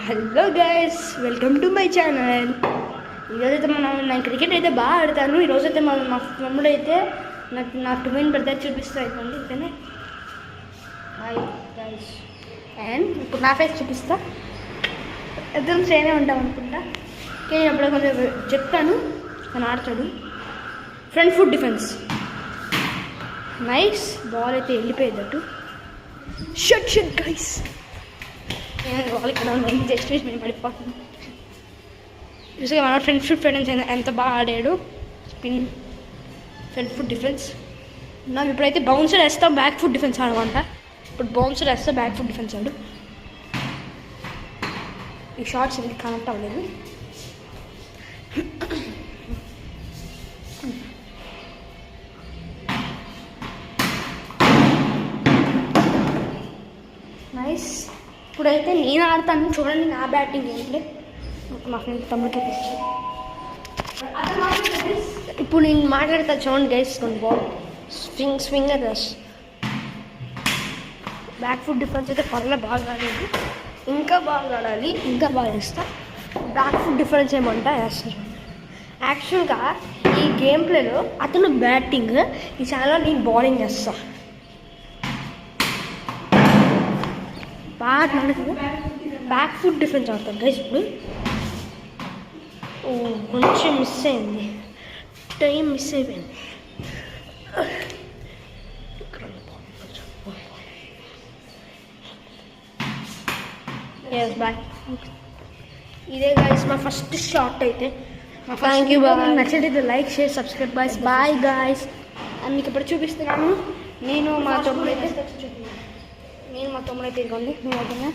Hello guys, welcome to my channel. ఈరోజైతే నేను cricket అయితే బాగా ఆడతాను. ఈరోజైతే మా తమ్ముడు అయితే నా ట్విన్ బ్రదర్ చూపిస్తూ అయిపోయింది. ఇతనే హాయ్ గైస్. అండ్ ఇప్పుడు నా ఫేస్ చూపిస్తా. ఇద్దరం సేనే ఉంటాం అనుకుంటా. ఓకే, అప్పుడు కొంచెం చెప్తాను. తను ఆడతాడు. Front foot defence. Nice. Ball అయితే వెళ్ళిపోయేటట్టు. Shut guys. బాల్ ఇక్కడ ఉంది. జస్ట్ మేము పడిపోతుంది. చూసాక మన ఫ్రంట్ ఫుట్ డిఫెన్స్ ఎంత బాగా ఆడాడు. Spin, front foot defence. నాకు ఇప్పుడైతే బౌన్సర్ వేస్తాం, బ్యాక్ ఫుట్ డిఫెన్స్ ఆడమంట. ఇప్పుడు బౌన్సర్ వేస్తా, బ్యాక్ ఫుట్ డిఫెన్స్ ఆడు. ఈ షార్ట్స్ ఎందుకు కనెక్ట్ అవ్వలేదు. నైస్. ఇప్పుడైతే నేను ఆడతాను, చూడండి నా బ్యాటింగ్ ఏంటి. మా ఫ్రెండ్ తమ్ముడికి తెచ్చి ఇప్పుడు నేను మాట్లాడతా చూడండి guys. Ball swing rush, back foot defence అయితే పర్లే బాగా ఆడేది. ఇంకా బాగా ఆడాలి, ఇంకా బాగా వేస్తా. బ్యాక్ ఫుట్ డిఫరెన్స్ ఏమంటా వేస్తారు. యాక్చువల్గా ఈ గేమ్ ప్లేలో అతను బ్యాటింగ్, ఈ ఛానల్లో నేను బౌలింగ్ చేస్తా. బాగా ఆడుతుంది. బ్యాక్ ఫుట్ డిఫెన్స్ ఆడతాను గైస్. ఇప్పుడు కొంచెం మిస్ అయింది, టైం మిస్ అయిపోయింది. బాయ్. ఇదే గైస్ మా ఫస్ట్ షాట్ అయితే. Thank you bye. నచ్చితే like, share, subscribe boys. Bye guys. అని మీకు ఇప్పుడు చూపిస్తున్నాను. నేను మా తమ్ముడు అయితే ఇదిగోండి. మేము అవుతున్నా